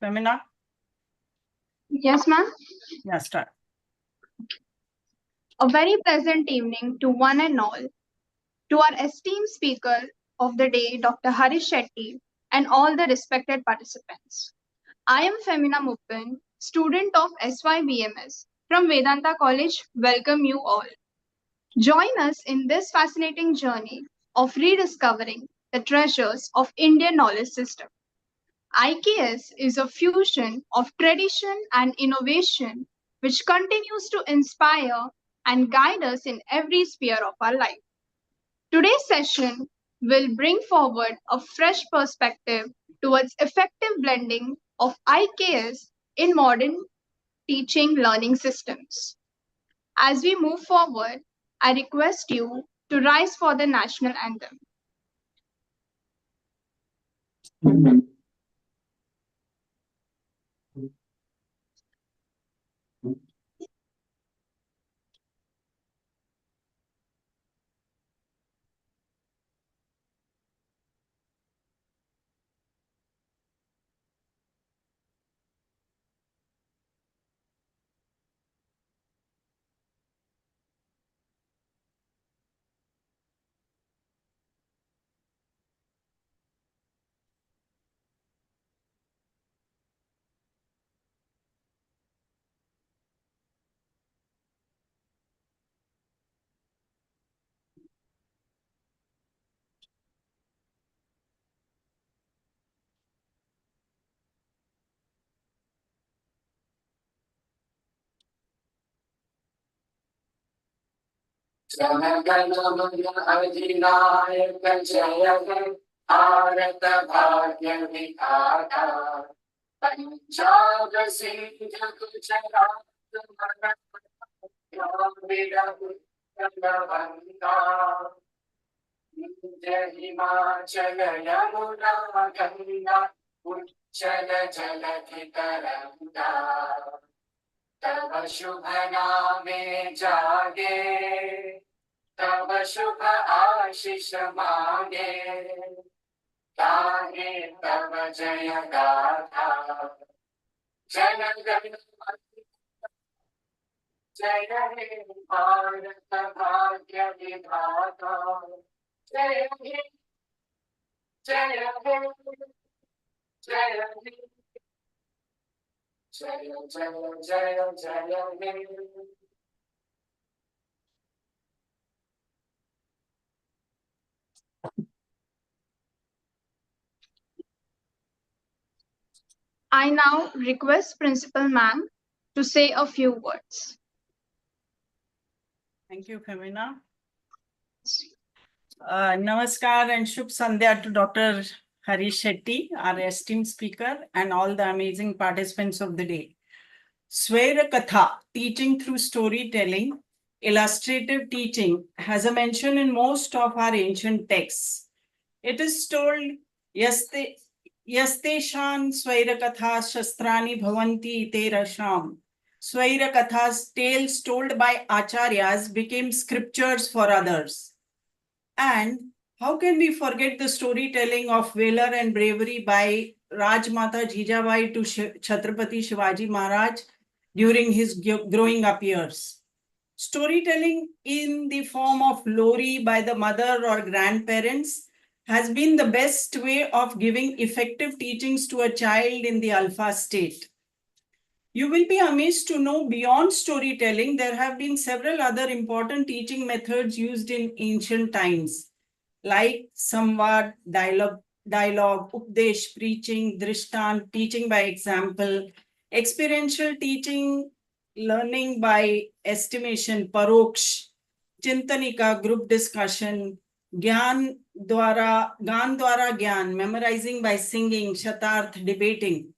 Femina? Yes, ma'am. Yeah, start. A very pleasant evening to one and all. To our esteemed speaker of the day, Dr. Harish Shetty, and all the respected participants. I am Femina Muppan, student of SYBMS from Vedanta College. Welcome you all. Join us in this fascinating journey of rediscovering the treasures of Indian knowledge system. IKS is a fusion of tradition and innovation which continues to inspire and guide us in every sphere of our life. Today's session will bring forward a fresh perspective towards effective blending of IKS in modern teaching learning systems. As we move forward, I request you to rise for the national anthem. अधिनायक जय हे भारत भाग्य विधाता पंजाब सिंध गुजरात मराठा हिमाचल यमुना गंगा उच्चल जलधि तरंगा तब शुभ नामे जागे तब शुभ आशीष मांगे गाहे तब जय गाथा जन गण मन जय हे भारत भाग्य विधाता जय हे जय हे जय हे जय जय जय जय हे I now request Principal Ma'am to say a few words. Thank you, Femina. Namaskar and Shubh Sandhya to Dr. Harish Shetty, our esteemed speaker, and all the amazing participants of the day. Swaira Katha, teaching through storytelling, illustrative teaching, has a mention in most of our ancient texts. It is told, Yasteshan Swaira Katha Shastrani Bhavanti Terasham. Swaira Katha's tales told by acharyas became scriptures for others. And how can we forget the storytelling of valor and bravery by Rajmata Jijabai to Chhatrapati Shivaji Maharaj during his growing up years? Storytelling in the form of lori by the mother or grandparents has been the best way of giving effective teachings to a child in the alpha state. You will be amazed to know beyond storytelling, there have been several other important teaching methods used in ancient times, like samvad, dialogue, updesh, preaching, drishtan, teaching by example, experiential teaching, learning by estimation, paroksh, chintanika, group discussion, gyan dwara gyan, memorizing by singing, shatarth, debating.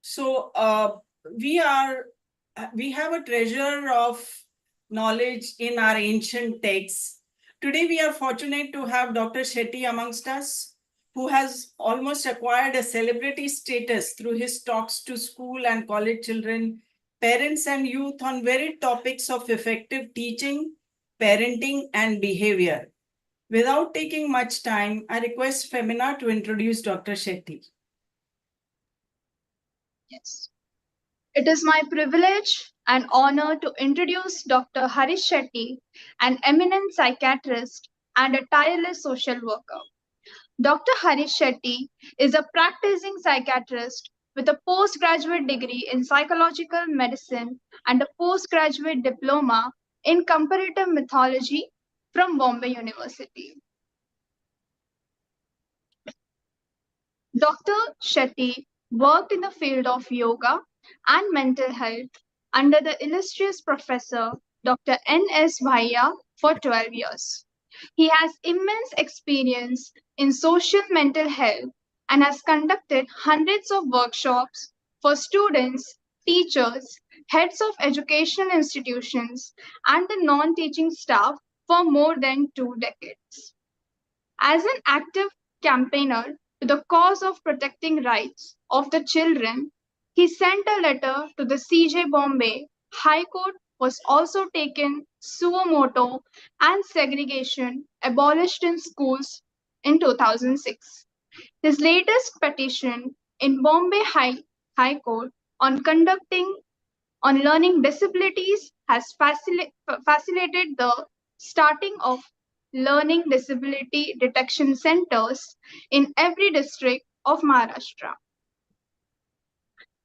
So we have a treasure of knowledge in our ancient texts. Today we are fortunate to have Dr. Shetty amongst us, who has almost acquired a celebrity status through his talks to school and college children, parents and youth on varied topics of effective teaching, parenting, and behavior. Without taking much time, I request Femina to introduce Dr. Shetty. Yes. It is my privilege and honor to introduce Dr. Harish Shetty, an eminent psychiatrist and a tireless social worker. Dr. Harish Shetty is a practicing psychiatrist with a postgraduate degree in psychological medicine and a postgraduate diploma in comparative mythology from Bombay University. Dr. Shetty worked in the field of yoga and mental health under the illustrious professor Dr. N.S. Bhaiya for 12 years. He has immense experience in social mental health and has conducted hundreds of workshops for students, teachers, heads of educational institutions, and the non teaching staff for more than 2 decades. As an active campaigner to the cause of protecting rights of the children, he sent a letter to the CJ Bombay High Court was also taken suo motu and segregation abolished in schools in 2006. His latest petition in Bombay High Court on learning disabilities has facilitated the starting of learning disability detection centers in every district of Maharashtra.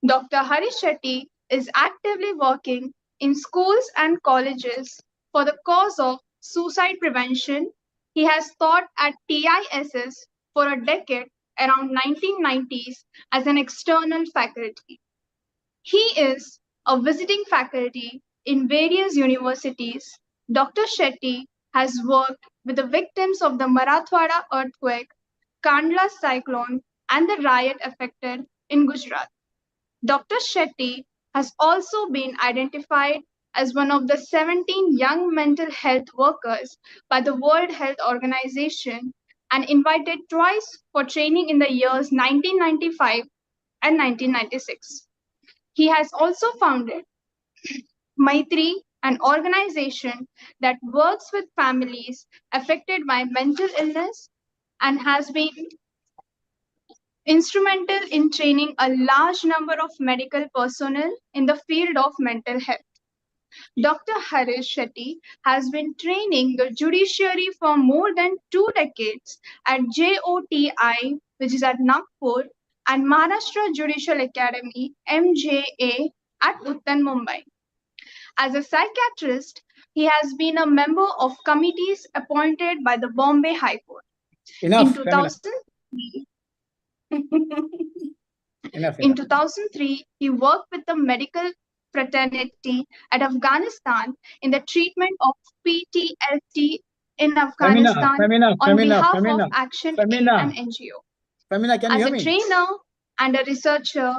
Dr. Harish Shetty is actively working in schools and colleges for the cause of suicide prevention. He has taught at TISS for a decade around 1990s as an external faculty. He is a visiting faculty in various universities. Dr. Shetty has worked with the victims of the Marathwada earthquake, Kandla cyclone, and the riot affected in Gujarat. Dr. Shetty has also been identified as one of the 17 young mental health workers by the World Health Organization and invited twice for training in the years 1995 and 1996. He has also founded Maitri, an organization that works with families affected by mental illness and has been instrumental in training a large number of medical personnel in the field of mental health. Dr. Harish Shetty has been training the judiciary for more than 2 decades at JOTI, which is at Nagpur, and Maharashtra Judicial Academy, MJA, at Uttan, Mumbai. As a psychiatrist, he has been a member of committees appointed by the Bombay High Court. Enough, In Femina. 2003, Enough. In 2003, he worked with the medical fraternity at Afghanistan in the treatment of PTSD in Afghanistan on behalf of Action Aid and NGO. Femina, can you As hear a me? trainer and a researcher,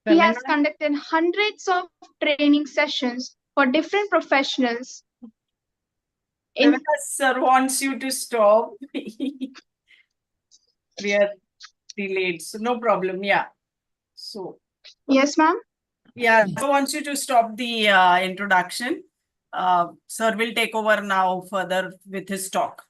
he has Femina? conducted hundreds of training sessions for different professionals. In Devika sir wants you to stop. We are delayed, so no problem. Yeah. So, yes, ma'am. yeah, sir wants you to stop the introduction. Sir will take over now further with his talk.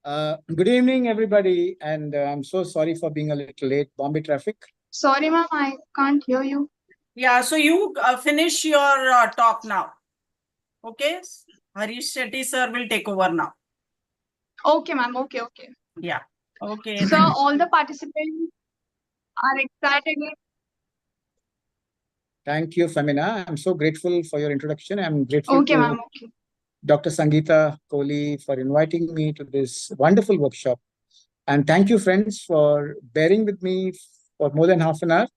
Good evening, everybody, and I'm so sorry for being a little late. Bombay traffic. Sorry, ma'am, I can't hear you. Yeah, so you finish your talk now. Okay, Harish Shetty sir will take over now. Okay, ma'am. Okay. Yeah. Okay. So all the participants are excited. Thank you, Femina. I'm so grateful for your introduction. I'm grateful Okay, to ma'am. Okay. Dr. Sangeeta Kohli for inviting me to this wonderful workshop. And thank you, friends, for bearing with me for more than half an hour.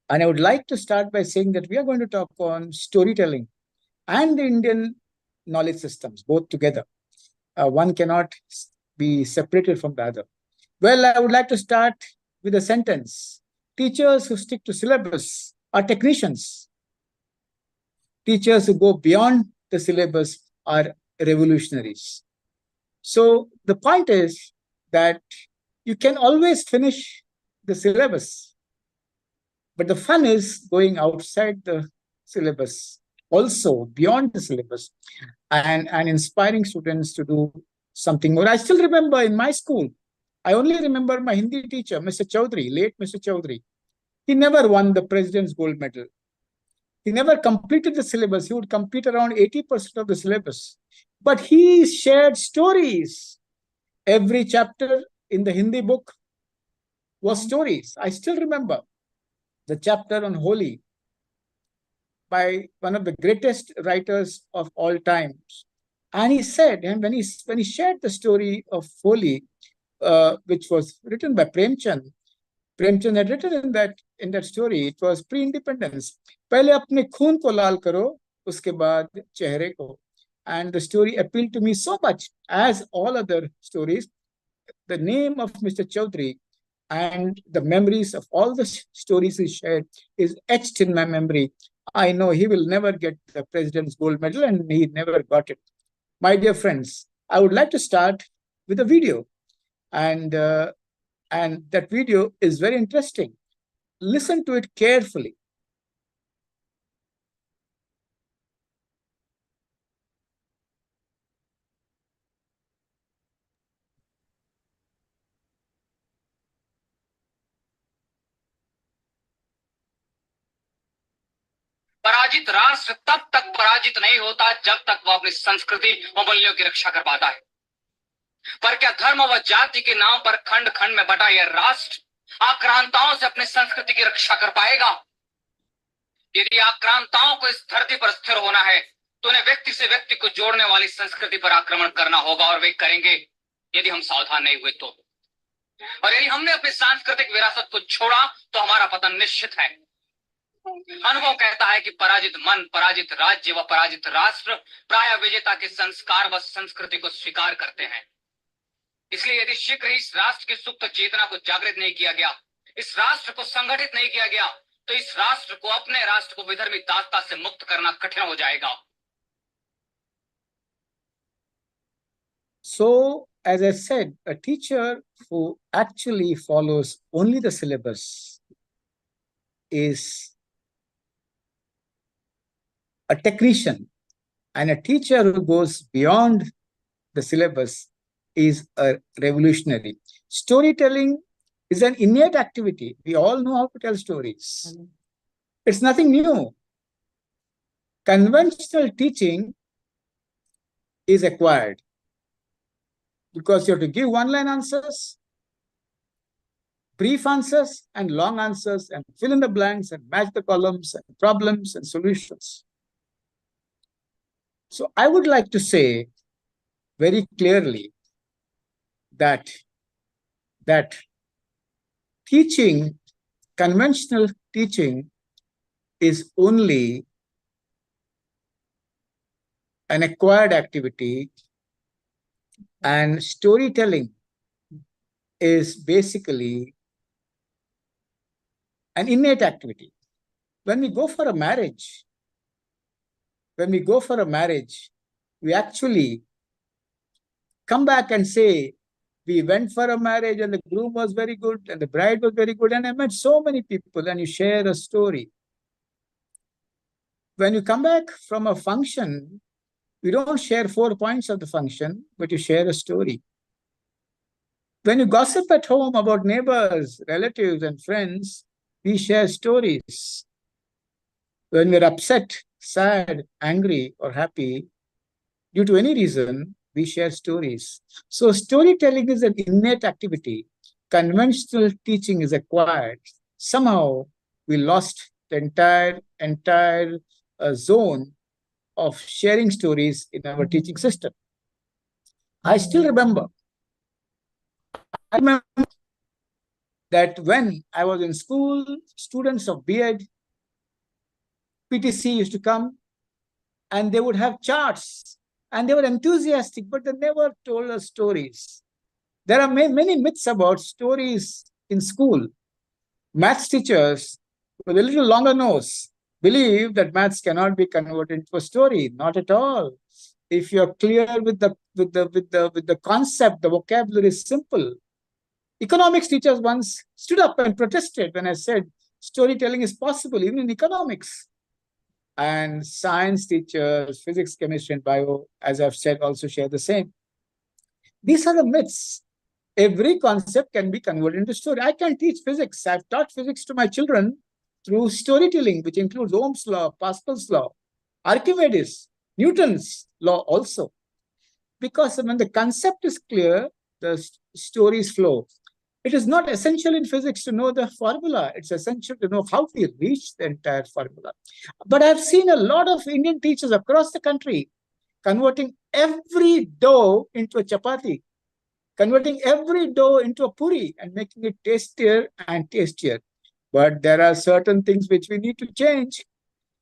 And I would like to start by saying that we are going to talk on storytelling and the Indian knowledge systems, both together. One cannot be separated from the other. Well, I would like to start with a sentence. Teachers who stick to syllabus are technicians. Teachers who go beyond the syllabus are revolutionaries. So the point is that you can always finish the syllabus, but the fun is going outside the syllabus, also beyond the syllabus, and inspiring students to do something more. I still remember in my school, I only remember my Hindi teacher, Mr. Chaudhary, late Mr. Chaudhary. He never won the President's Gold Medal. He never completed the syllabus. He would complete around 80% of the syllabus. But he shared stories. Every chapter in the Hindi book was stories. I still remember the chapter on Holi by one of the greatest writers of all times. And he said, and when he shared the story of Holi, which was written by Premchand, Premchand had written in that story, it was pre-independence. पहले अपने खून को लाल करो, उसके बाद चेहरे को. And the story appealed to me so much, as all other stories. The name of Mr. Chaudhary and the memories of all the stories he shared is etched in my memory. I know he will never get the President's Gold Medal, and he never got it. My dear friends, I would like to start with a video. And that video is very interesting. Listen to it carefully. पराजित राष्ट्र तब तक पराजित नहीं होता जब तक वह अपनी संस्कृति और मूल्यों की रक्षा कर पाता है। पर क्या धर्म व जाति के नाम पर खंड खंड में बटा यह राष्ट्र आक्रांताओं से अपनी संस्कृति की रक्षा कर पाएगा? यदि आक्रांताओं को इस धरती पर स्थिर होना है तो उन्हें व्यक्ति से व्यक्ति को जोड़ने वाली संस्कृति पर आक्रमण करना होगा, और वे करेंगे यदि हम सावधान नहीं हुए तो। और यदि हमने अपनी सांस्कृतिक विरासत को छोड़ा तो हमारा पतन निश्चित है। अनुभव कहता है कि पराजित मन, पराजित राज्य व पराजित राष्ट्र प्राय विजेता के संस्कार व संस्कृति को स्वीकार करते हैं। इसलिए यदि शीघ्र ही इस राष्ट्र की सुप्त चेतना को जागृत नहीं किया गया, इस राष्ट्र को संगठित नहीं किया गया, तो इस राष्ट्र को, अपने राष्ट्र को विधर्मी दासता से मुक्त करना कठिन हो जाएगा। So, as I said, a teacher who actually follows only the syllabus is a technician, and a teacher who goes beyond the syllabus is a revolutionary. Storytelling is an innate activity. We all know how to tell stories. It's nothing new. Conventional teaching is acquired because you have to give one-line answers, brief answers, and long answers, and fill in the blanks and match the columns and problems and solutions. So I would like to say very clearly that teaching, conventional teaching, is only an acquired activity, and storytelling is basically an innate activity. When we go for a marriage, we actually come back and say, we went for a marriage and the groom was very good and the bride was very good, and I met so many people, and you share a story. When you come back from a function, you don't share 4 points of the function, but you share a story. When you gossip at home about neighbors, relatives, and friends, we share stories. When we're upset, sad, angry, or happy, due to any reason, we share stories. So storytelling is an innate activity. Conventional teaching is acquired. Somehow we lost the entire zone of sharing stories in our teaching system. I still remember that when I was in school, students of B.Ed, PTC used to come and they would have charts and they were enthusiastic, but they never told us stories. There are many myths about stories in school. Maths teachers with a little longer nose believe that maths cannot be converted into a story. Not at all. If you're clear with the concept, the vocabulary is simple. Economics teachers once stood up and protested when I said storytelling is possible even in economics. And science teachers, physics, chemistry, and bio, as I've said, also share the same. These are the myths. every concept can be converted into story. I can teach physics. I've taught physics to my children through storytelling, which includes Ohm's law, Pascal's law, Archimedes, Newton's law also. Because when the concept is clear, the stories flow. It is not essential in physics to know the formula. It's essential to know how we reach the entire formula. But I've seen a lot of Indian teachers across the country converting every dough into a chapati, converting every dough into a puri and making it tastier and tastier. But there are certain things which we need to change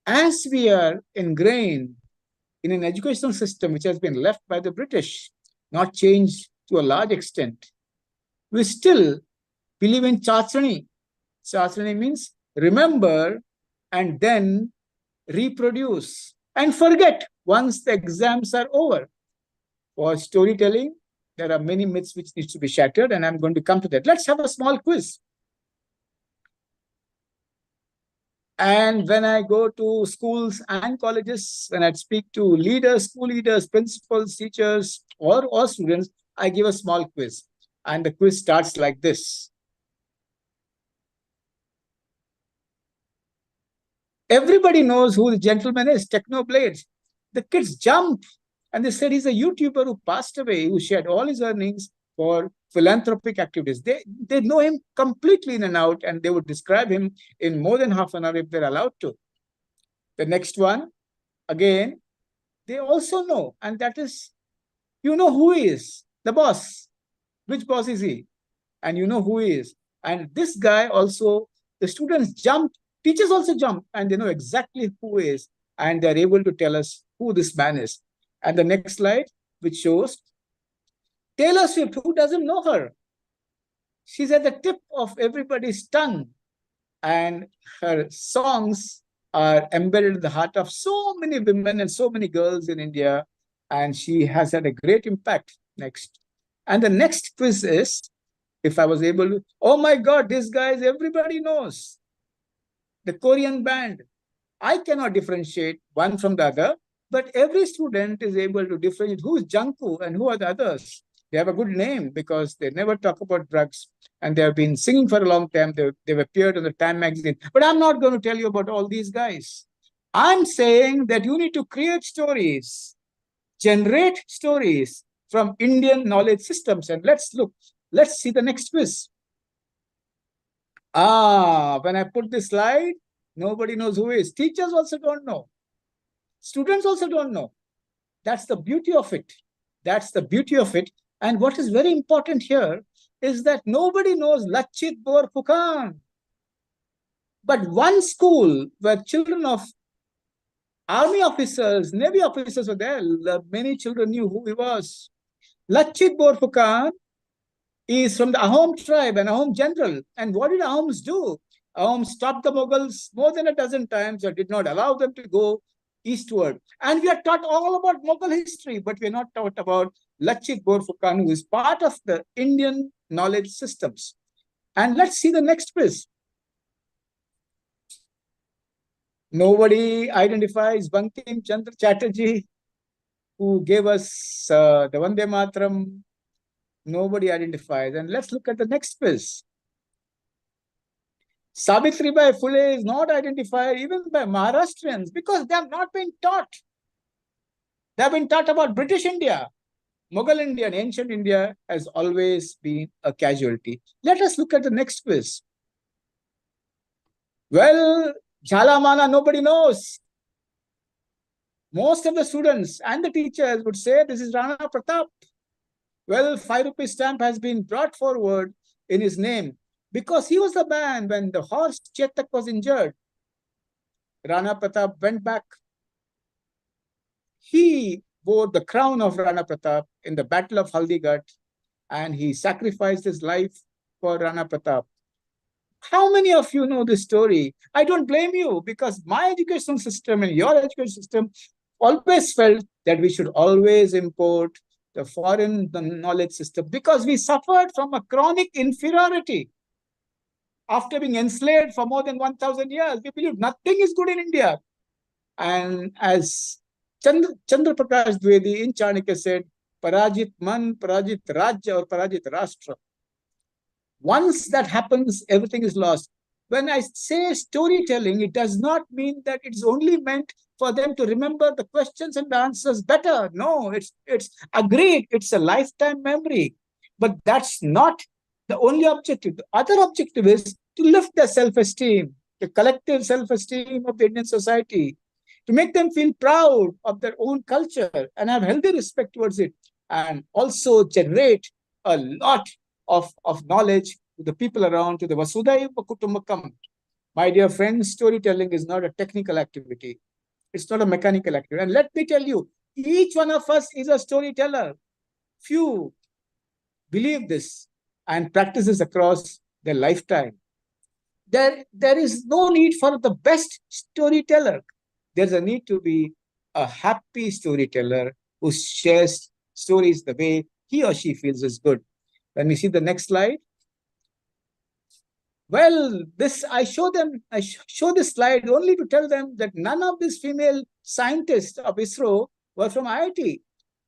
as we are ingrained in an educational system which has been left by the British, not changed to a large extent. We still believe in Chachani. Chachani means remember and then reproduce and forget once the exams are over. For storytelling, there are many myths which need to be shattered, and I'm going to come to that. Let's have a small quiz. And when I go to schools and colleges, when I speak to leaders, school leaders, principals, teachers, or students, I give a small quiz. And the quiz starts like this. Everybody knows who the gentleman is, Technoblades. The kids jump and they said he's a YouTuber who passed away, who shared all his earnings for philanthropic activities. They know him completely in and out, and they would describe him in more than half an hour if they're allowed to. The next one, again, they also know, and that is, you know who he is, the boss. Which boss is he? And you know who he is. And this guy also, the students jump, teachers also jump, and they know exactly who he is, and they're able to tell us who this man is. And the next slide, which shows Taylor Swift, who doesn't know her? She's at the tip of everybody's tongue, and her songs are embedded in the heart of so many women and so many girls in India, and she has had a great impact. Next. And the next quiz is, if I was able to, oh my God, these guys, everybody knows. The Korean band. I cannot differentiate one from the other, but every student is able to differentiate who's Jungkook and who are the others. They have a good name because they never talk about drugs, and they have been singing for a long time. They've appeared on the Time magazine. But I'm not going to tell you about all these guys. I'm saying that you need to create stories, generate stories from Indian knowledge systems. And let's see the next quiz. When I put this slide, nobody knows who is. Teachers also don't know. Students also don't know. That's the beauty of it. That's the beauty of it. And what is very important here is that nobody knows Lachit Borphukan. But one school where children of army officers, navy officers were there, many children knew who he was. Lachit Borphukan is from the Ahom tribe, an Ahom general. And what did Ahoms do? Ahoms stopped the Mughals more than a dozen times and did not allow them to go eastward. And we are taught all about Mughal history, but we are not taught about Lachit Borphukan, who is part of the Indian knowledge systems. And let's see the next quiz. Nobody identifies Bankim Chandra Chatterjee, who gave us the Vande Mataram. Nobody identifies. And let's look at the next quiz. Savitribai Phule is not identified even by Maharashtrians because they have not been taught. They have been taught about British India. Mughal India and ancient India has always been a casualty. Let us look at the next quiz. Well, Jhalamana, nobody knows. Most of the students and the teachers would say this is Rana Pratap. Well, 5 rupee stamp has been brought forward in his name because he was the man when the horse Chetak was injured. Rana Pratap went back. He wore the crown of Rana Pratap in the Battle of Haldigat, and he sacrificed his life for Rana Pratap. How many of you know this story? I don't blame you because my educational system and your education system always felt that we should always import the foreign knowledge system because we suffered from a chronic inferiority. After being enslaved for more than 1,000 years, we believe nothing is good in India. And as Chandra Prakash Dwivedi in Chanakya said, Parajit Man, Parajit Rajya, or Parajit Rashtra. Once that happens, everything is lost. When I say storytelling, it does not mean that it's only meant for them to remember the questions and the answers better. No, it's agreed. It's a lifetime memory. But that's not the only objective. The other objective is to lift their self-esteem, the collective self-esteem of the Indian society, to make them feel proud of their own culture and have healthy respect towards it, and also generate a lot of knowledge to the people around, to the Vasudhaiva Kutumbakam. My dear friends, storytelling is not a technical activity. It's not a mechanical activity. And let me tell you, each one of us is a storyteller. Few believe this and practice this across their lifetime. There is no need for the best storyteller. There's a need to be a happy storyteller who shares stories the way he or she feels is good. When we see the next slide. Well, I show this slide only to tell them that none of these female scientists of ISRO were from IIT.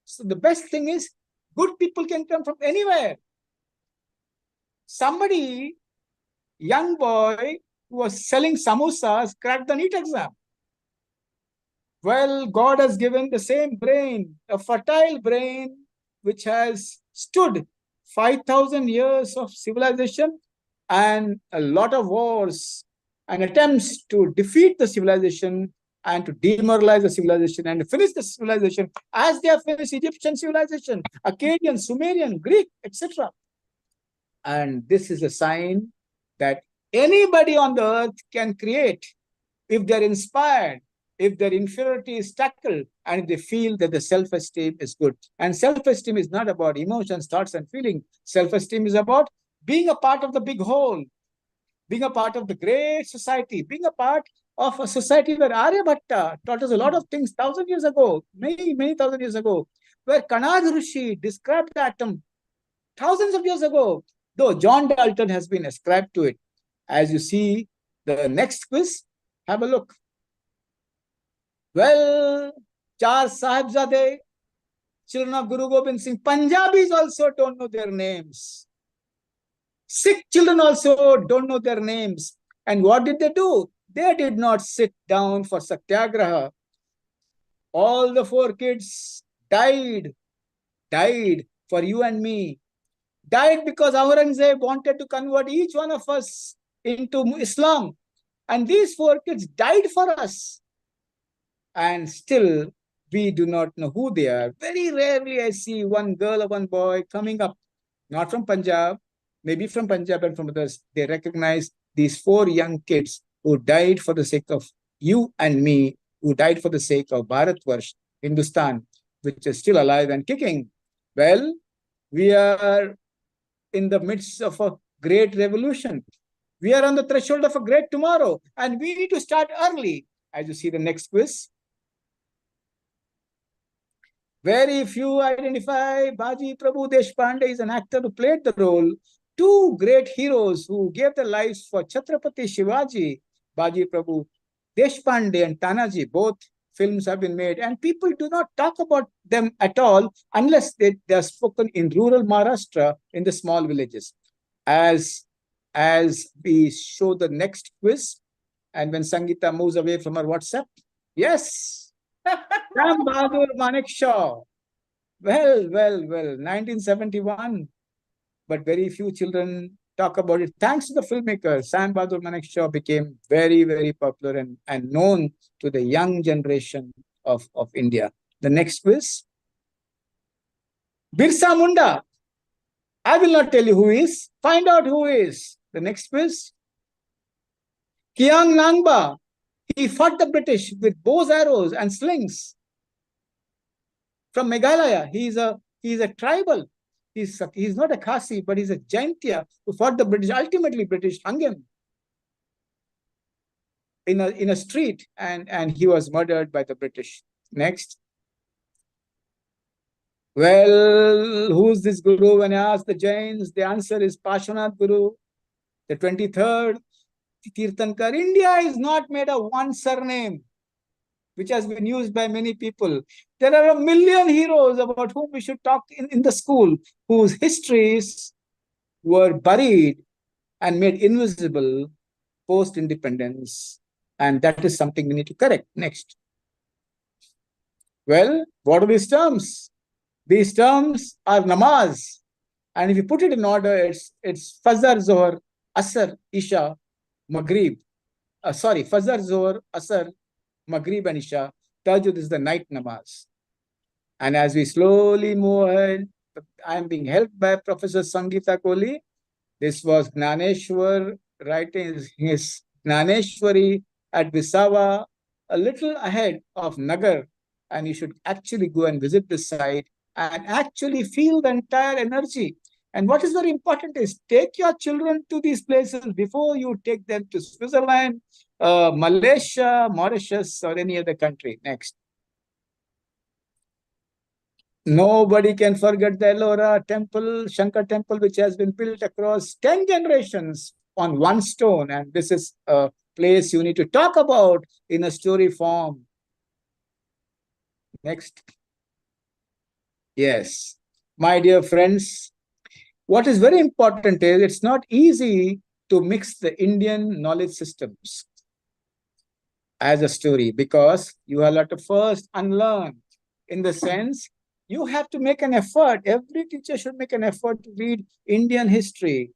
So the best thing is, good people can come from anywhere. Somebody, young boy who was selling samosas, cracked the NEET exam. Well, God has given the same brain, a fertile brain, which has stood 5,000 years of civilization and a lot of wars and attempts to defeat the civilization and to demoralize the civilization and to finish the civilization as they have finished Egyptian civilization, Akkadian, Sumerian, Greek, etc. And this is a sign that anybody on the earth can create if they're inspired, if their inferiority is tackled, and if they feel that the self-esteem is good. And self-esteem is not about emotions, thoughts, and feelings. Self-esteem is about being a part of the big whole, being a part of the great society, being a part of a society where Aryabhatta taught us a lot of things 1,000 years ago, many thousand years ago, where Kanad Rishi described the atom thousands of years ago, though John Dalton has been ascribed to it. As you see the next quiz, have a look. Well, Char Sahibzade, children of Guru Gobind Singh, Punjabis also don't know their names. Sikh children also don't know their names. And what did they do? They did not sit down for Satyagraha. All the 4 kids died for you and me. Died because Aurangzeb wanted to convert each one of us into Islam. And these 4 kids died for us. And still, we do not know who they are. Very rarely I see one girl or one boy coming up, not from Punjab, maybe from Punjab and from others. They recognize these 4 young kids who died for the sake of you and me, who died for the sake of Bharatvarsh, Hindustan, which is still alive and kicking. Well, we are in the midst of a great revolution. We are on the threshold of a great tomorrow, and we need to start early. As you see the next quiz. Very few identify Baji Prabhu Deshpande is an actor who played the role. 2 great heroes who gave their lives for Chhatrapati Shivaji, Baji Prabhu Deshpande and Tanaji. Both films have been made, and people do not talk about them at all unless they are spoken in rural Maharashtra in the small villages. As we show the next quiz, and when Sangeeta moves away from her WhatsApp, yes. Sam Bahadur Manekshaw. Well, 1971. But very few children talk about it. Thanks to the filmmaker, Sam Bahadur Manekshaw became very, very popular and known to the young generation of India. The next quiz. Birsa Munda. I will not tell you who is. Find out who is. The next quiz. Kiang Nangba. He fought the British with bows, arrows, and slings. From Meghalaya, he is a tribal. He's not a Khasi, but he's a Jaintia who fought the British. Ultimately, British hung him in a street, and he was murdered by the British. Next. Well, who's this Guru? When I ask the Jains, the answer is Pashwanath Guru, the 23rd Tirthankar. India is not made of one surname. which has been used by many people. There are a million heroes about whom we should talk in the school, whose histories were buried and made invisible post-independence. And that is something we need to correct. Next. Well, what are these terms? These terms are namaz. And if you put it in order, it's Fajr, Zohar, Asr, Isha, Maghrib. Fajr, Zohar, Asr, Maghrib, and Isha. Tahajjud is the night namaz. And as we slowly move ahead, I am being helped by Professor Sangeeta Kohli. This was Gnaneshwar writing his Gnaneshwari at Visava, a little ahead of Nagar. And you should actually go and visit this site and actually feel the entire energy. And what is very important is take your children to these places before you take them to Switzerland, Malaysia, Mauritius, or any other country. Next. Nobody can forget the Ellora temple, Shankar temple, which has been built across 10 generations on one stone. And this is a place you need to talk about in a story form. Next. Yes. My dear friends, what is very important is it's not easy to mix the Indian knowledge systems as a story because you have to first unlearn, in the sense you have to make an effort. Every teacher should make an effort to read Indian history,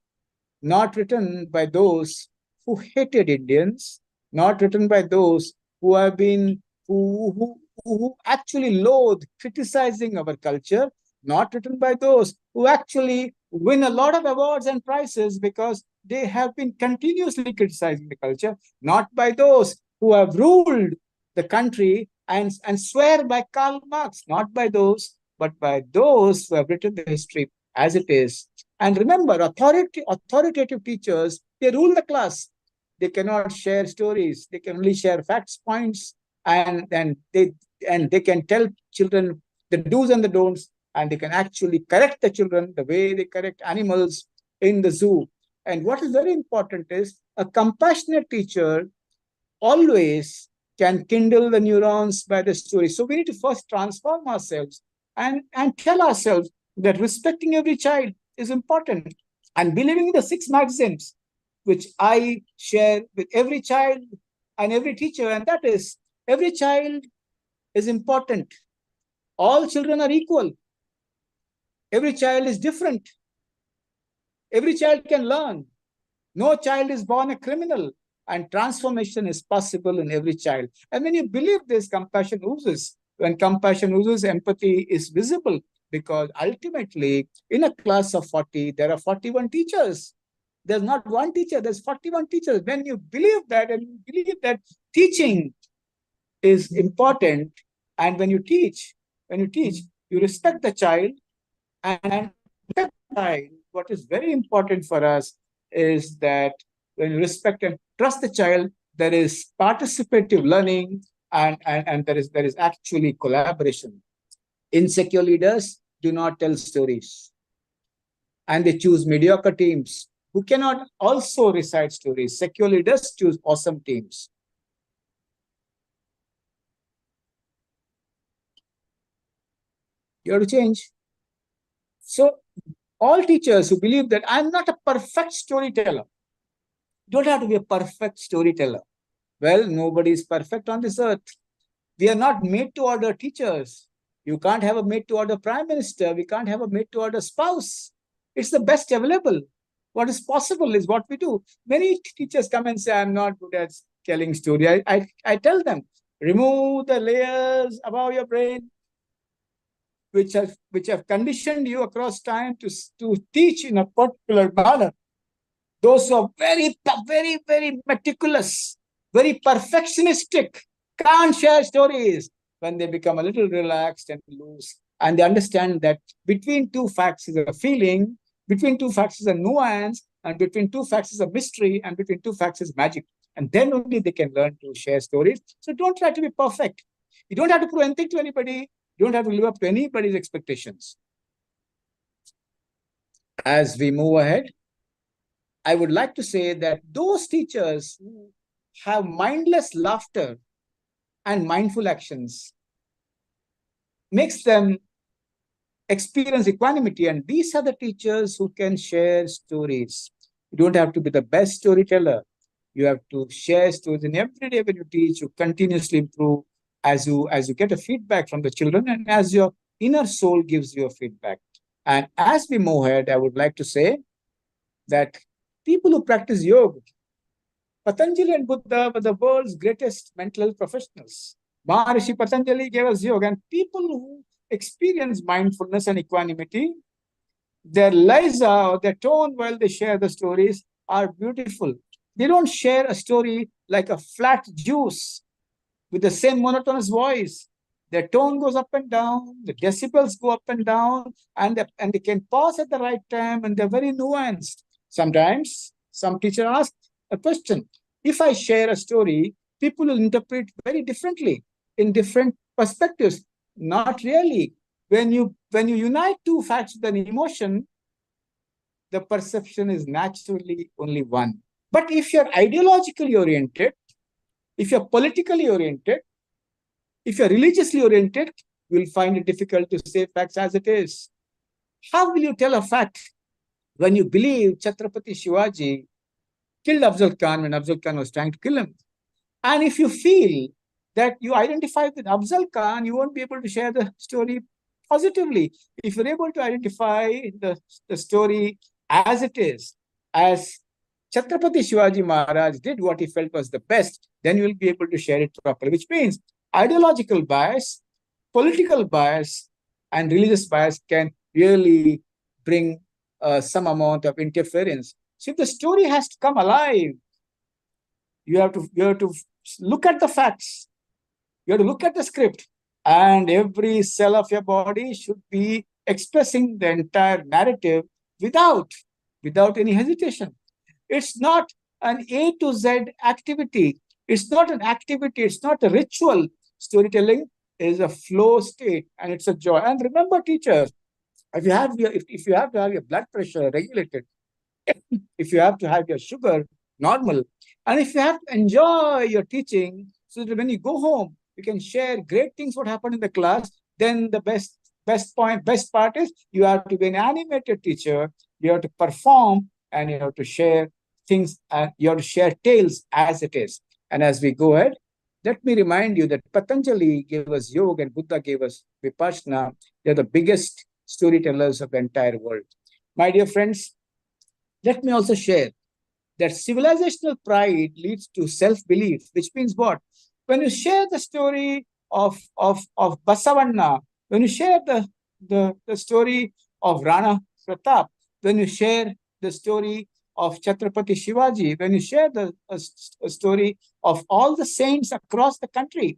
not written by those who hated Indians, not written by those who have been, who actually loathe criticizing our culture, not written by those who actually win a lot of awards and prizes because they have been continuously criticizing the culture, not by those who have ruled the country and swear by Karl Marx, not by those, but by those who have written the history as it is. And remember, authoritative teachers, they rule the class. They cannot share stories. They can only share facts, points, and they can tell children the do's and the don'ts, and they can actually correct the children the way they correct animals in the zoo. And what is very important is a compassionate teacher always can kindle the neurons by the story. So we need to first transform ourselves and tell ourselves that respecting every child is important, and believing in the 6 maxims which I share with every child and every teacher, and that is every child is important. All children are equal. Every child is different. Every child can learn. No child is born a criminal, and transformation is possible in every child. And when you believe this, compassion oozes. When compassion oozes, empathy is visible, because ultimately, in a class of 40, there are 41 teachers. There's not one teacher, there's 41 teachers. When you believe that, and you believe that teaching is important, and when you teach, you respect the child, and what is very important for us is that when you respect and trust the child, there is participative learning, and there is actually collaboration. Insecure leaders do not tell stories, and they choose mediocre teams who cannot also recite stories. Secure leaders choose awesome teams. You have to change. So all teachers who believe that I'm not a perfect storyteller, don't have to be a perfect storyteller. Well, nobody is perfect on this earth. We are not made to order teachers. You can't have a made to order prime minister. We can't have a made to order spouse. It's the best available. What is possible is what we do. Many teachers come and say, I'm not good at telling story. I tell them, remove the layers above your brain, which have conditioned you across time to teach in a particular manner. Those who are very, very, very meticulous, very perfectionistic, can't share stories. When they become a little relaxed and loose, and they understand that between two facts is a feeling, between two facts is a nuance, and between two facts is a mystery, and between two facts is magic. And then only they can learn to share stories. So don't try to be perfect. You don't have to prove anything to anybody. You don't have to live up to anybody's expectations. As we move ahead, I would like to say that those teachers who have mindless laughter and mindful actions makes them experience equanimity. And these are the teachers who can share stories. You don't have to be the best storyteller. You have to share stories, and every day when you teach, you continuously improve as you get a feedback from the children and as your inner soul gives you a feedback. And as we move ahead, I would like to say that people who practice yoga, Patanjali and Buddha were the world's greatest mental health professionals. Maharishi Patanjali gave us yoga, and people who experience mindfulness and equanimity, their lives are, their tone while they share the stories are beautiful. They don't share a story like a flat juice with the same monotonous voice. Their tone goes up and down, the decibels go up and down, and they can pause at the right time, and they're very nuanced. Sometimes some teacher asks a question. If I share a story, people will interpret very differently in different perspectives. Not really. When you unite two facts with an emotion, the perception is naturally only one. But if you're ideologically oriented, if you're politically oriented, if you're religiously oriented, you'll find it difficult to say facts as it is. How will you tell a fact when you believe Chhatrapati Shivaji killed Afzal Khan when Afzal Khan was trying to kill him? And if you feel that you identify with Afzal Khan, you won't be able to share the story positively. If you're able to identify the story as it is, as Chhatrapati Shivaji Maharaj did what he felt was the best, then you will be able to share it properly, which means ideological bias, political bias, and religious bias can really bring some amount of interference. So if the story has to come alive, you have to look at the facts. You have to look at the script, and every cell of your body should be expressing the entire narrative without any hesitation. It's not an A to Z activity. It's not an activity. It's not a ritual. Storytelling is a flow state, and it's a joy. And remember, teachers, if you have to have your blood pressure regulated, if you have to have your sugar normal, and if you have to enjoy your teaching, so that when you go home, you can share great things what happened in the class, then the best part is you have to be an animated teacher. You have to perform, and you have to share things, and you have to share tales as it is. And as we go ahead, let me remind you that Patanjali gave us yoga and Buddha gave us vipassana. They're the biggest storytellers of the entire world. My dear friends, let me also share that civilizational pride leads to self-belief, which means what? When you share the story of Basavanna, when you share the story of Rana Pratap, when you share the story of Chhatrapati Shivaji, when you share the story of all the saints across the country,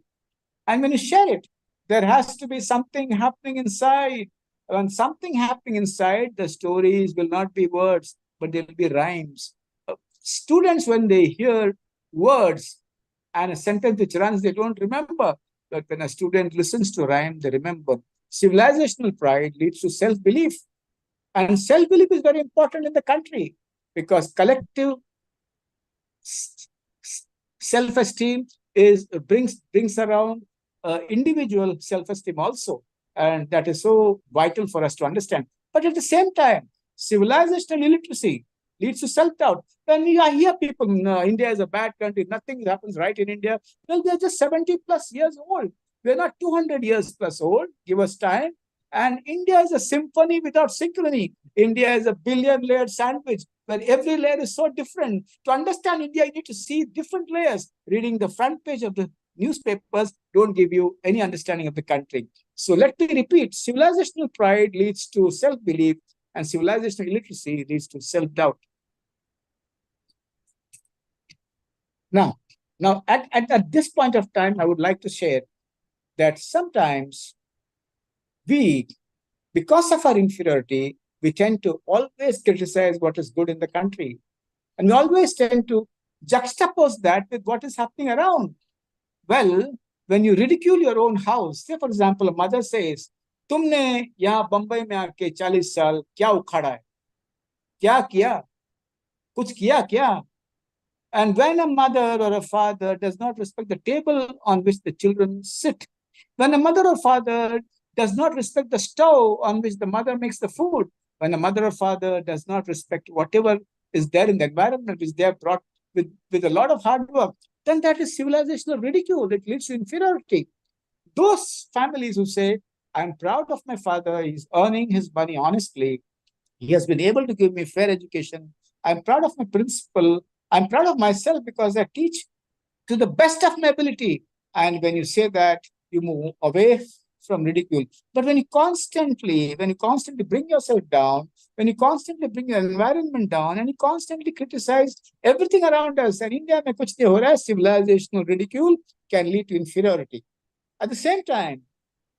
and when you share it, there has to be something happening inside. When something happening inside, the stories will not be words, but they'll be rhymes. Students, when they hear words and a sentence which runs, they don't remember. But when a student listens to rhyme, they remember. Civilizational pride leads to self-belief. And self-belief is very important in the country because collective self-esteem brings around individual self-esteem also. And that is so vital for us to understand. But at the same time, civilizational illiteracy leads to self-doubt. When I hear people, no, India is a bad country, nothing happens right in India. Well, they're just 70 plus years old. We're not 200 years plus old. Give us time. And India is a symphony without synchrony. India is a billion-layered sandwich where every layer is so different. To understand India, you need to see different layers. Reading the front page of the newspapers don't give you any understanding of the country. So let me repeat, civilizational pride leads to self-belief and civilizational illiteracy leads to self-doubt. Now at this point of time, I would like to share that sometimes we, because of our inferiority, we tend to always criticize what is good in the country. And we always tend to juxtapose that with what is happening around. Well, when you ridicule your own house, say for example, a mother says, तुमने यहाँ बंबई में आके 40 साल क्या उखाड़ा है? क्या किया? कुछ किया क्या? And when a mother or a father does not respect the table on which the children sit, when a mother or father does not respect the stove on which the mother makes the food, when a mother or father does not respect whatever is there in the environment which they have brought with a lot of hard work, then that is civilizational ridicule. It leads to inferiority. Those families who say, I'm proud of my father, he's earning his money honestly, he has been able to give me fair education, I'm proud of my principal, I'm proud of myself because I teach to the best of my ability. And when you say that, you move away from ridicule. But when you constantly bring yourself down, when you constantly bring your environment down, and you constantly criticize everything around us, and India mein kuch nahi ho raha hai, civilizational ridicule can lead to inferiority. At the same time,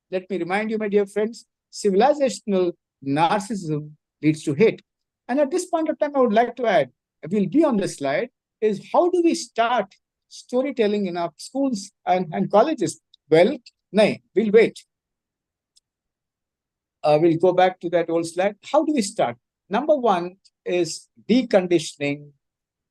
let me remind you, my dear friends, civilizational narcissism leads to hate. And at this point of time, I would like to add, we'll be on the slide, is how do we start storytelling in our schools and colleges? Well, no, we'll wait. We'll go back to that old slide. How do we start? Number one is deconditioning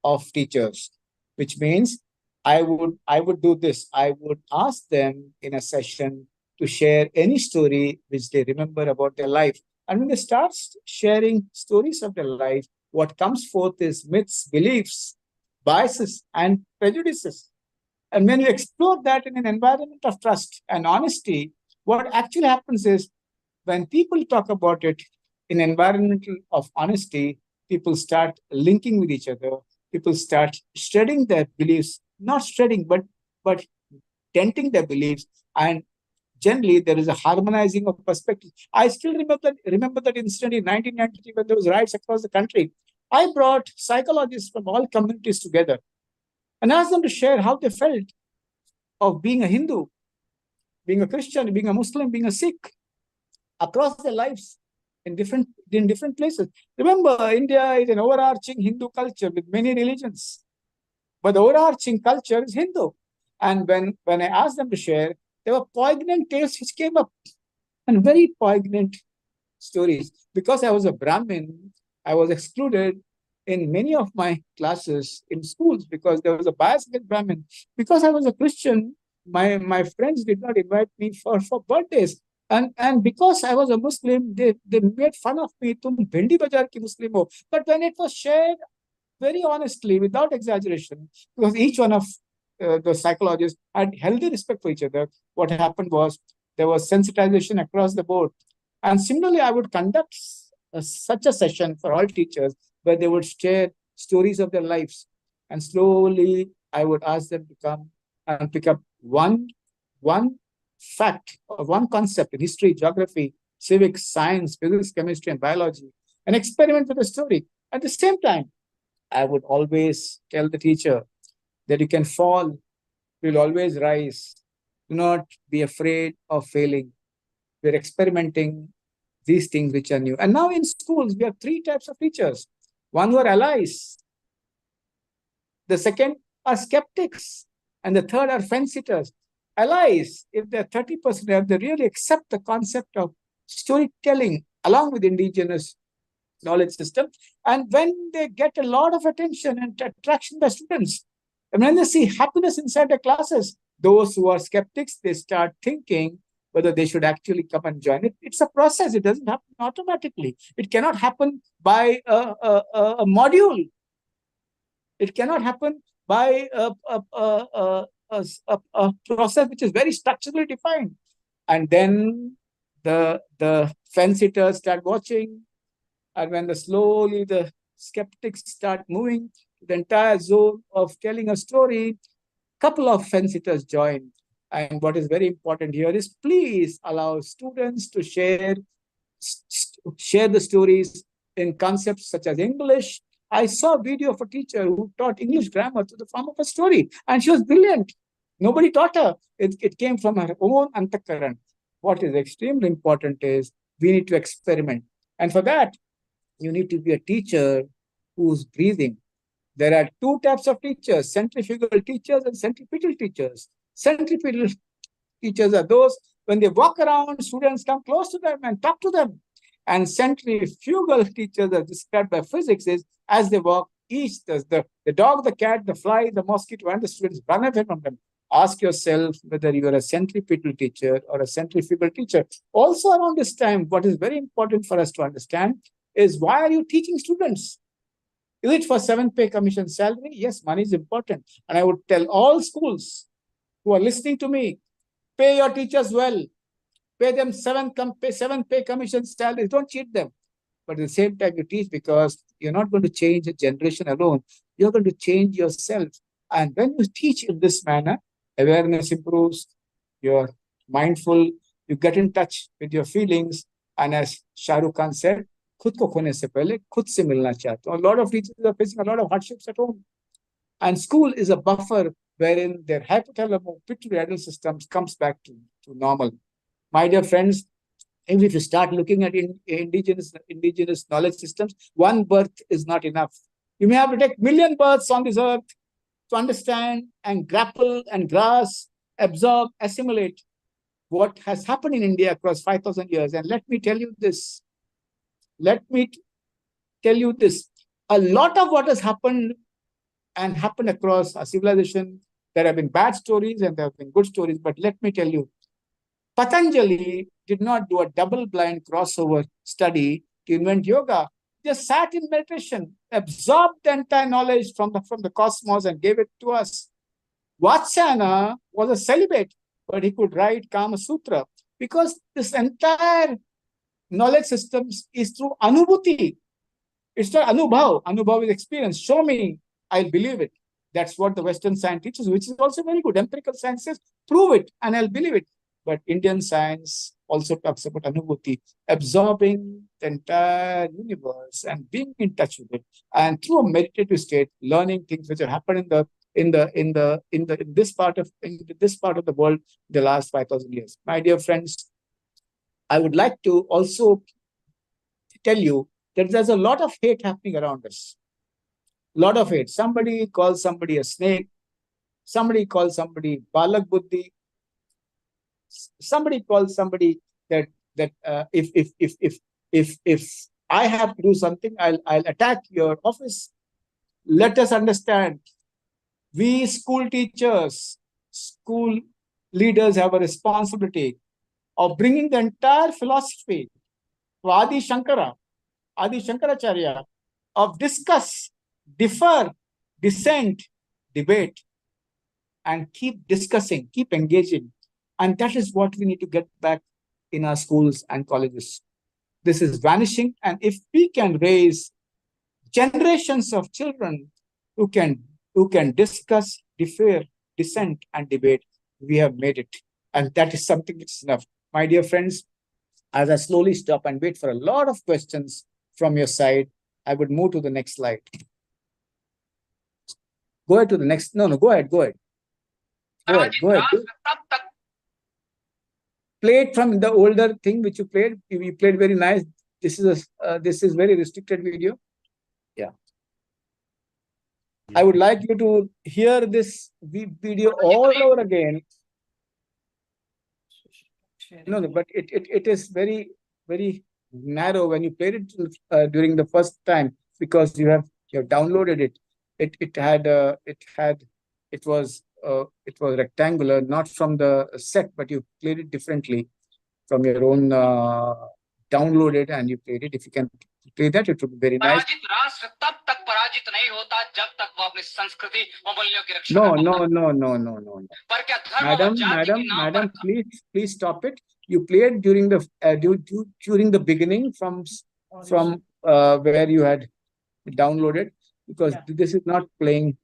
of teachers, which means I would do this. I would ask them in a session to share any story which they remember about their life. And when they start sharing stories of their life, what comes forth is myths, beliefs, biases, and prejudices. And when you explore that in an environment of trust and honesty, what actually happens is when people talk about it in environment of honesty, people start linking with each other. People start shredding their beliefs, not shredding, but denting their beliefs. And generally, there is a harmonizing of perspectives. I still remember that incident in 1993 when there was riots across the country. I brought psychologists from all communities together and asked them to share how they felt of being a Hindu, being a Christian, being a Muslim, being a Sikh across their lives in different places. Remember, India is an overarching Hindu culture with many religions, but the overarching culture is Hindu. And when I asked them to share, there were poignant tales which came up, and very poignant stories. Because I was a Brahmin, I was excluded in many of my classes in schools because there was a bias against Brahmin. Because I was a Christian, my friends did not invite me for birthdays. And because I was a Muslim, they made fun of me. Tum bhendi bazaar ki Muslim ho. But when it was shared very honestly, without exaggeration, because each one of the psychologists had healthy respect for each other, what happened was there was sensitization across the board. And similarly, I would conduct such a session for all teachers where they would share stories of their lives. And slowly, I would ask them to come and pick up one fact or one concept in history, geography, civics, science, physics, chemistry, and biology, and experiment with the story. At the same time, I would always tell the teacher that you can fall, you'll always rise. Do not be afraid of failing. We're experimenting these things which are new. And now in schools, we have three types of teachers. One who are allies. The second are skeptics. And the third are fence-sitters. Allies, if they're 30%, they really accept the concept of storytelling along with indigenous knowledge system. And when they get a lot of attention and attraction by students, and when they see happiness inside their classes, those who are skeptics, they start thinking whether they should actually come and join it. It's a process. It doesn't happen automatically. It cannot happen by a module. It cannot happen by a process which is very structurally defined. And then the fence-sitters start watching. And when slowly the skeptics start moving to the entire zone of telling a story, couple of fence-sitters join. And what is very important here is please allow students to share the stories in concepts such as English. I saw a video of a teacher who taught English grammar through the form of a story, and she was brilliant. Nobody taught her. It came from her own antakaran. What is extremely important is we need to experiment. And for that, you need to be a teacher who's breathing. There are two types of teachers, centrifugal teachers and centripetal teachers. Centripetal teachers are those, when they walk around, students come close to them and talk to them. And centrifugal teachers, are described by physics, is as they walk, Each, the dog, the cat, the fly, the mosquito, and the students run away from them. Ask yourself whether you are a centripetal teacher or a centrifugal teacher. Also, around this time, what is very important for us to understand is, why are you teaching students? Is it for 7-pay commission salary? Yes, money is important. And I would tell all schools who are listening to me, pay your teachers well. Pay them 7-pay commission salaries. Don't cheat them. But at the same time, you teach, because you're not going to change a generation alone. You're going to change yourself. And when you teach in this manner, awareness improves, you're mindful, you get in touch with your feelings. And as Shah Rukh Khan said, खुद को खोने से पहले खुद से मिलना चाहते हो. A lot of teachers are facing a lot of hardships at home. And school is a buffer wherein their hypothalamus pituitary systems comes back to normal. My dear friends, if you start looking at indigenous knowledge systems, one birth is not enough. You may have to take 1 million births on this earth to understand and grapple and grasp, absorb, assimilate what has happened in India across 5,000 years. And let me tell you this. A lot of what has happened across our civilization, there have been bad stories and there have been good stories. But let me tell you, Patanjali did not do a double-blind crossover study to invent yoga. Just sat in meditation, absorbed the entire knowledge from the cosmos and gave it to us. Vatsyayana was a celibate, but he could write Kama Sutra, because this entire knowledge systems is through anubhuti. It's not anubhav. Anubhav is experience. Show me, I'll believe it. That's what the Western science teaches, which is also very good. Empirical science says, prove it and I'll believe it. But Indian science also talks about anubhuti, absorbing the entire universe and being in touch with it, and through a meditative state, learning things which have happened in this part of the world the last 5,000 years. My dear friends, I would like to also tell you that there's a lot of hate happening around us. A lot of hate. Somebody calls somebody a snake. Somebody calls somebody balak buddhi. Somebody calls somebody that if I have to do something, I'll attack your office. Let us understand, we school teachers, school leaders have a responsibility of bringing the entire philosophy of Adi Shankaracharya, of discuss, differ, dissent, debate, and keep discussing, keep engaging. And that is what we need to get back in our schools and colleges. This is vanishing. And if we can raise generations of children who can discuss, differ, dissent, and debate, we have made it. And that is something which is enough. My dear friends, as I slowly stop and wait for a lot of questions from your side, I would move to the next slide. Go ahead to the next. No, go ahead. Go ahead. Play it from the older thing which you played. You played very nice. This is very restricted video. Yeah. I would like you to hear this video all over again. No, but it is very, very narrow when you played it during the first time, because you have downloaded it. It was rectangular, not from the set, but you played it differently from your own downloaded, and you played it. If you can play that, it would be very nice. No. Madam, please stop it. You played during the beginning from where you had downloaded, because this is not playing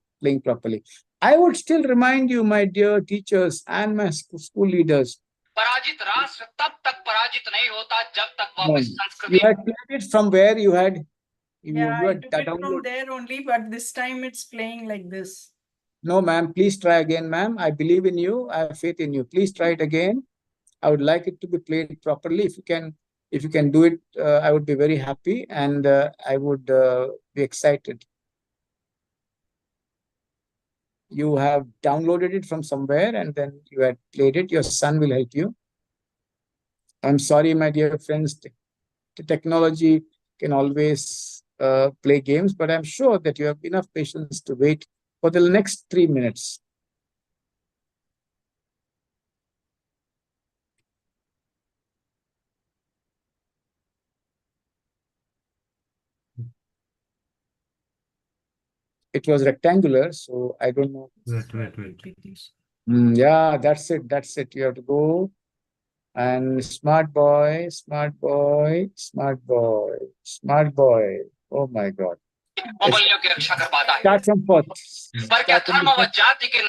properly. I would still remind you, my dear teachers and my school leaders, you had played it from where you had. I took it from there only, but this time it's playing like this. No, ma'am, please try again, ma'am. I believe in you. I have faith in you. Please try it again. I would like it to be played properly. If you can do it, I would be very happy, and I would be excited. You have downloaded it from somewhere and then you had played it. Your son will help you. I'm sorry, my dear friends. The technology can always play games, but I'm sure that you have enough patience to wait for the next 3 minutes. It was rectangular, so I don't know. Wait. Yeah, that's it. That's it. You have to go. And smart boy, smart boy, smart boy, smart boy. Oh my God. वो मूल्यों की रक्षा कर पाता है Start from first. पर क्या धर्म व जाति के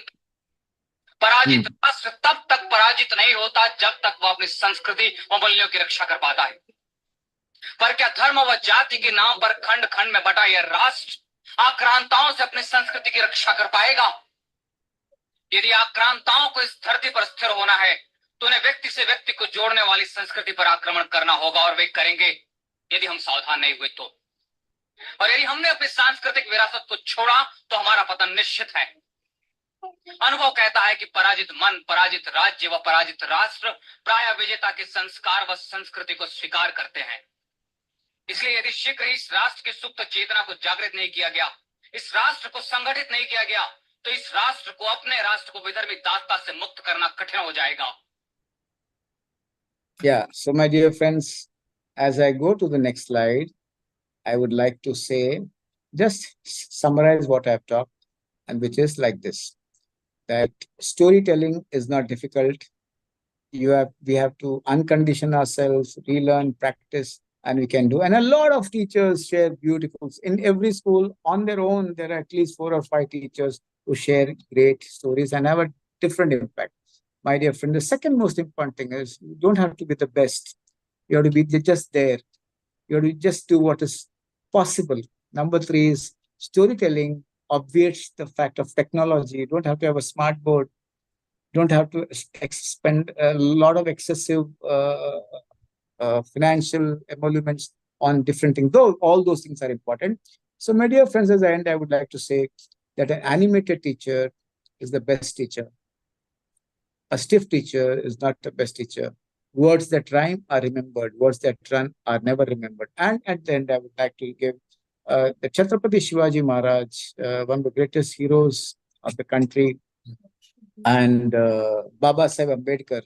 पराजित राष्ट्र तब तक पराजित नहीं होता जब तक वह अपनी संस्कृति व मूल्यों की रक्षा कर पाता है पर क्या धर्म व जाति के नाम पर खंड खंड में बटा यह राष्ट्र आक्रांताओं से अपनी संस्कृति की रक्षा कर पाएगा? यदि आक्रांताओं को इस धरती पर स्थिर होना है तो उन्हें व्यक्ति से व्यक्ति को जोड़ने वाली संस्कृति पर आक्रमण करना होगा और वे करेंगे यदि हम सावधान नहीं हुए तो। और यदि हमने अपनी सांस्कृतिक विरासत को छोड़ा तो हमारा पतन निश्चित है। अनुभव कहता है कि पराजित मन, पराजित राज्य व पराजित राष्ट्र प्राय विजेता के संस्कार व संस्कृति को स्वीकार करते हैं। इसलिए यदि शीघ्र ही इस राष्ट्र की सुप्त चेतना को जागृत नहीं किया गया, इस राष्ट्र को संगठित नहीं किया गया, तो इस राष्ट्र को अपने राष्ट्र को विधर्मी दासता से मुक्त करना कठिन हो जाएगा। Yeah, so my dear friends, as I go to the next slide, I would like to say, just summarize what I've talked, and which is like this, that storytelling is not difficult. We have to uncondition ourselves, relearn, practice, and we can do. And a lot of teachers share beautiful, in every school on their own, there are at least 4 or 5 teachers who share great stories and have a different impact. My dear friend, the second most important thing is you don't have to be the best. You have to be just there. You have to just do what is possible. Number 3 is storytelling obviates the fact of technology. You don't have to have a smart board. You don't have to spend a lot of excessive financial emoluments on different things, though all those things are important. So my dear friends, as I end, I would like to say that an animated teacher is the best teacher. A stiff teacher is not the best teacher. Words that rhyme are remembered. Words that run are never remembered. And at the end, I would like to give the Chhatrapati Shivaji Maharaj, one of the greatest heroes of the country, and Baba Saheb Ambedkar,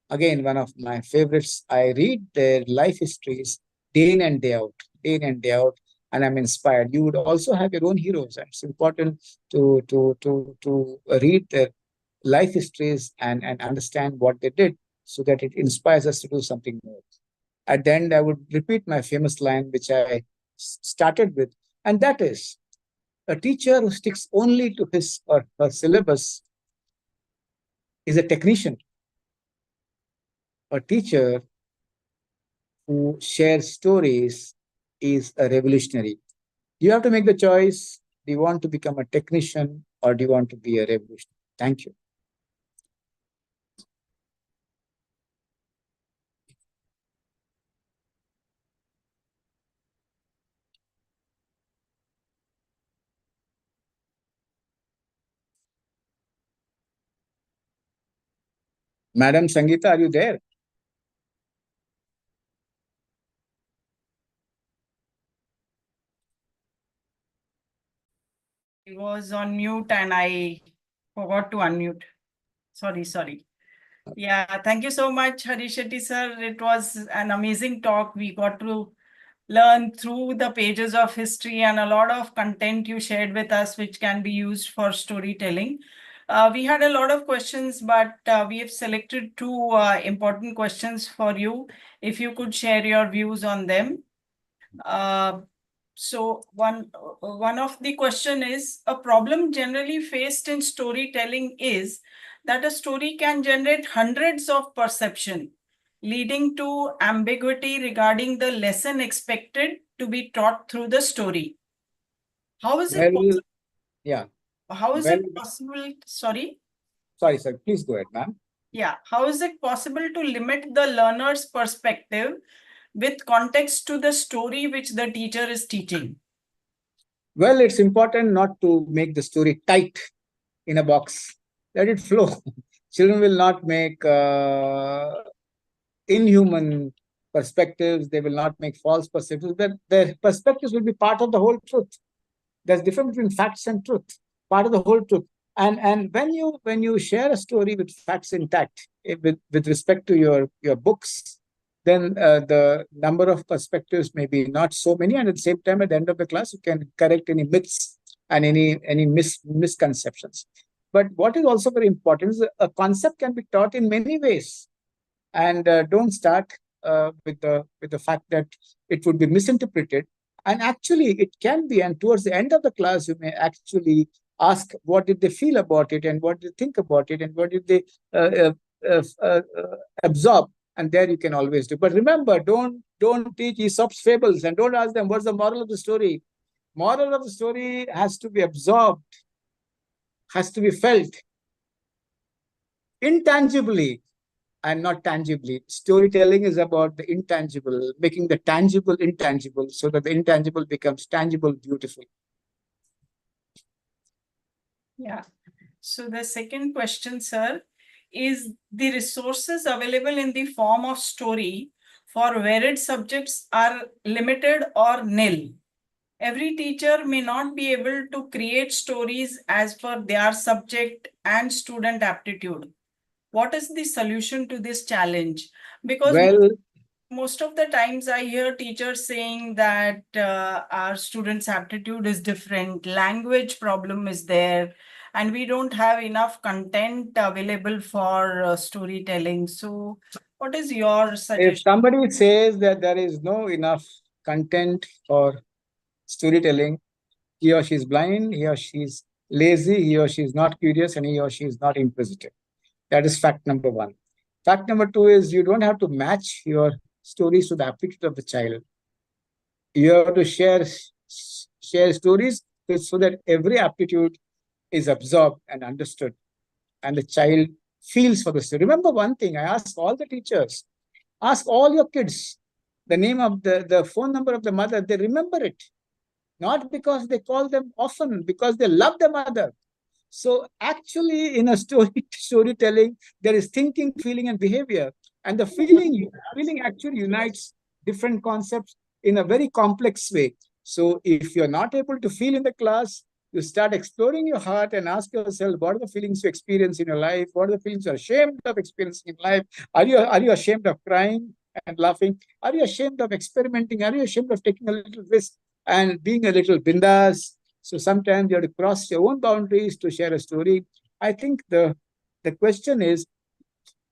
again, one of my favorites. I read their life histories day in and day out, and I'm inspired. You would also have your own heroes, and it's important to read their life histories and understand what they did so that it inspires us to do something more. At the end, I would repeat my famous line, which I started with, and that is, a teacher who sticks only to his or her syllabus is a technician. A teacher who shares stories is a revolutionary. You have to make the choice. Do you want to become a technician or do you want to be a revolutionary? Thank you. Madam Sangeeta, are you there? I was on mute and I forgot to unmute. Sorry. Yeah, thank you so much, Harish Shetty sir. It was an amazing talk. We got to learn through the pages of history and a lot of content you shared with us, which can be used for storytelling. We had a lot of questions, but we have selected 2 important questions for you. If you could share your views on them. So one of the question is, a problem generally faced in storytelling is that a story can generate hundreds of perception, leading to ambiguity regarding the lesson expected to be taught through the story. How is it possible? Yeah. How is it possible? Sorry, sir. Please go ahead, ma'am. Yeah. How is it possible to limit the learner's perspective with context to the story which the teacher is teaching? Well, it's important not to make the story tight in a box. Let it flow. Children will not make inhuman perspectives. They will not make false perspectives. Their perspectives will be part of the whole truth. There's difference between facts and truth, part of the whole truth. And when you share a story with facts intact, with respect to your books, then the number of perspectives may be not so many, and at the same time, at the end of the class, you can correct any myths and any misconceptions. But what is also very important is a concept can be taught in many ways, and don't start with the fact that it would be misinterpreted. And actually, it can be. And towards the end of the class, you may actually ask what did they feel about it, and what did they think about it, and what did they absorb. And there you can always do. But remember, don't teach Aesop's fables, and don't ask them what's the moral of the story. Moral of the story has to be absorbed, has to be felt intangibly and not tangibly. Storytelling is about the intangible, making the tangible intangible so that the intangible becomes tangible, beautiful. Yeah. So the second question, sir, is the resources available in the form of story for varied subjects are limited or nil? Every teacher may not be able to create stories as per their subject and student aptitude. What is the solution to this challenge? Because most of the times I hear teachers saying that our students' aptitude is different, language problem is there, and we don't have enough content available for storytelling. So what is your suggestion? If somebody says that there is no enough content for storytelling, he or she is blind, he or she is lazy, he or she is not curious, and he or she is not inquisitive. That is fact number one. Fact number two is you don't have to match your stories to the aptitude of the child. You have to share stories so that every aptitude is absorbed and understood, and the child feels for the story. Remember one thing, I ask all the teachers, ask all your kids the name of the phone number of the mother. They remember it, not because they call them often, because they love the mother. So actually, in a storytelling, there is thinking, feeling, and behavior. And the feeling actually unites different concepts in a very complex way. So if you're not able to feel in the class, you start exploring your heart and ask yourself, what are the feelings you experience in your life? What are the feelings you're ashamed of experiencing in life? Are you ashamed of crying and laughing? Are you ashamed of experimenting? Are you ashamed of taking a little risk and being a little bindas? So sometimes you have to cross your own boundaries to share a story. I think the question is,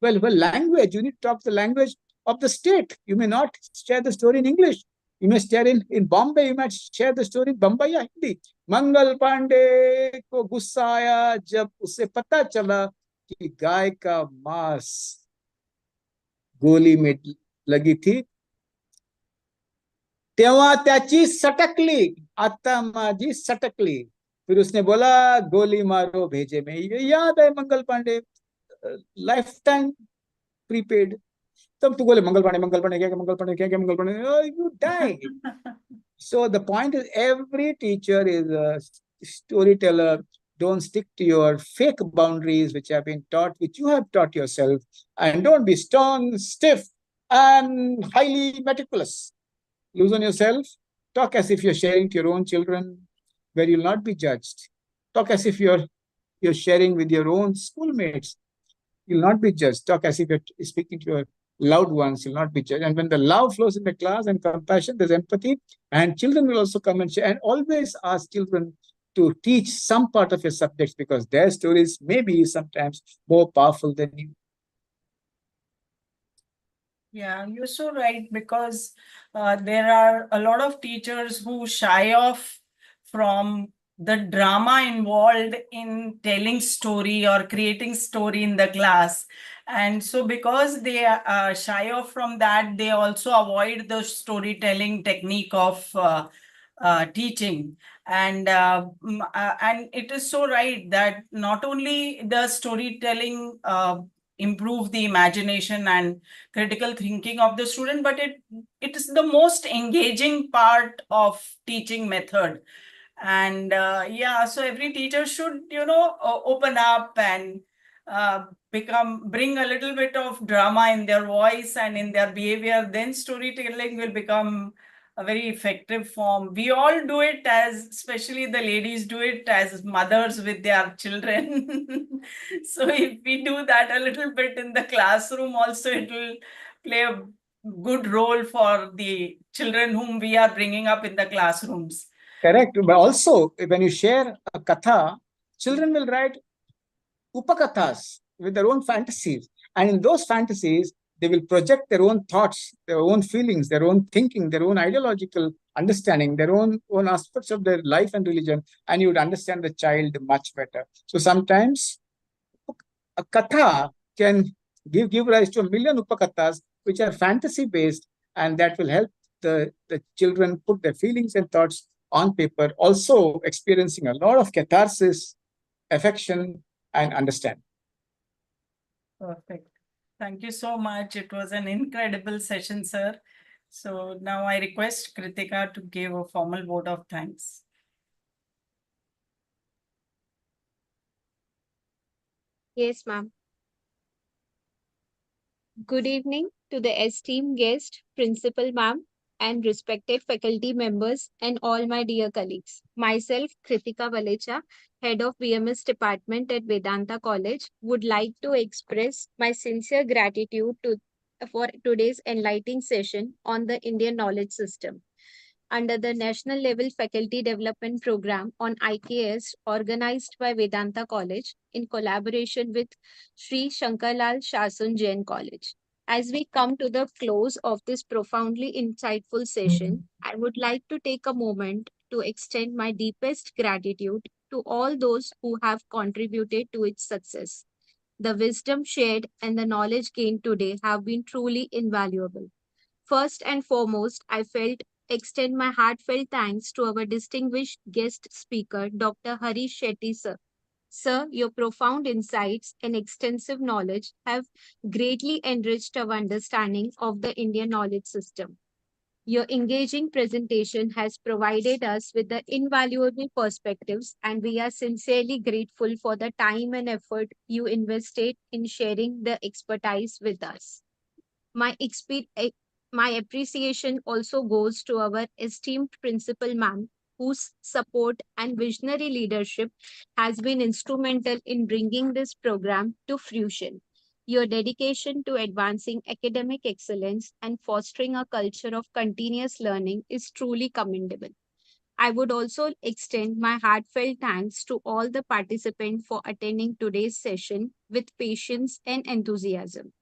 well, language, you need to talk the language of the state. You may not share the story in English. You may share in Bombay, you might share the story in Bombay or Hindi. Mangal Pandey ko गुस्सा आया जब उसे पता चला कि गाय का मांस गोली में लगी थी, तेव्हा त्याची सटकली, आता माझी सटकली. फिर उसने बोला गोली मारो भेजे में. ये याद है Mangal Pandey, life time prepaid. तब तू बोले मंगल पांडे क्या Mangal Pandey, you die. So the point is, every teacher is a storyteller. Don't stick to your fake boundaries which have been taught, which you have taught yourself, and don't be stern, stiff, and highly meticulous. Loosen yourself. Talk as if you're sharing to your own children, where you'll not be judged. Talk as if you're sharing with your own schoolmates. You'll not be judged. Talk as if you're speaking to your loved ones. You'll not be judged. And when the love flows in the class and compassion, there's empathy, and children will also come and share. And always ask children to teach some part of your subjects, because their stories may be sometimes more powerful than you. Yeah, you're so right, because there are a lot of teachers who shy off from the drama involved in telling story or creating story in the class. And so because they shy off from that, they also avoid the storytelling technique of teaching. And it is so right that not only the storytelling improve the imagination and critical thinking of the student, but it is the most engaging part of teaching method. And yeah, so every teacher should, open up and bring a little bit of drama in their voice and in their behavior, then storytelling will become a very effective form. We all do it, as especially the ladies do it as mothers with their children. So if we do that a little bit in the classroom also, it will play a good role for the children whom we are bringing up in the classrooms. Correct. But also, when you share a katha, children will write upakathas with their own fantasies. And in those fantasies, they will project their own thoughts, their own feelings, their own thinking, their own ideological understanding, their own aspects of their life and religion, and you would understand the child much better. So sometimes a katha can give rise to 1,000,000 upakathas, which are fantasy based, and that will help the children put their feelings and thoughts on paper, also experiencing a lot of catharsis, affection, and understanding. Perfect. Thank you so much. It was an incredible session, sir. So now I request Kritika to give a formal vote of thanks. Yes, ma'am. Good evening to the esteemed guest, principal ma'am, and respected faculty members and all my dear colleagues. Myself, Kritika Valecha, head of BMS department at Vedanta College, would like to express my sincere gratitude for today's enlightening session on the Indian knowledge system. Under the National Level Faculty Development Program on IKS organized by Vedanta College in collaboration with Sri Shankarlal Shasun Jain College. As we come to the close of this profoundly insightful session, I would like to take a moment to extend my deepest gratitude to all those who have contributed to its success. The wisdom shared and the knowledge gained today have been truly invaluable. First and foremost, I extend my heartfelt thanks to our distinguished guest speaker, Dr. Harish Shetty, sir. Sir, your profound insights and extensive knowledge have greatly enriched our understanding of the Indian knowledge system. Your engaging presentation has provided us with the invaluable perspectives, and we are sincerely grateful for the time and effort you invested in sharing the expertise with us. My appreciation also goes to our esteemed principal ma'am, whose support and visionary leadership has been instrumental in bringing this program to fruition. Your dedication to advancing academic excellence and fostering a culture of continuous learning is truly commendable. I would also extend my heartfelt thanks to all the participants for attending today's session with patience and enthusiasm.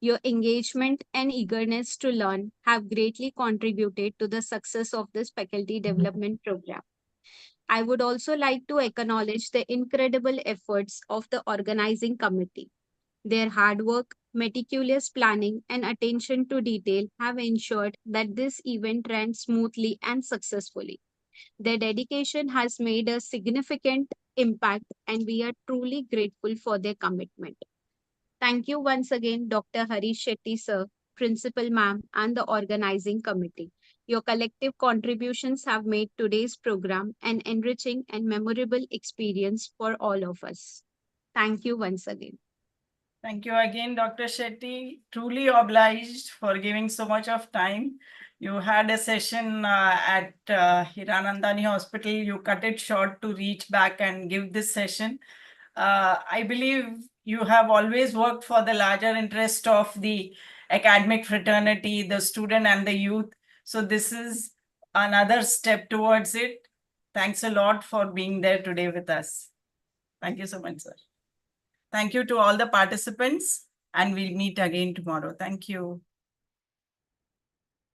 Your engagement and eagerness to learn have greatly contributed to the success of this faculty development program. I would also like to acknowledge the incredible efforts of the organizing committee. Their hard work, meticulous planning, and attention to detail have ensured that this event ran smoothly and successfully. Their dedication has made a significant impact, and we are truly grateful for their commitment. Thank you once again, Dr. Harish Shetty, sir, Principal Ma'am, and the organizing committee. Your collective contributions have made today's program an enriching and memorable experience for all of us. Thank you once again. Thank you again, Dr. Shetty. Truly obliged for giving so much of time. You had a session at Hiranandani Hospital. You cut it short to reach back and give this session. I believe you have always worked for the larger interest of the academic fraternity, the student and the youth. So this is another step towards it. Thanks a lot for being there today with us. Thank you so much, sir. Thank you to all the participants, and we'll meet again tomorrow. Thank you.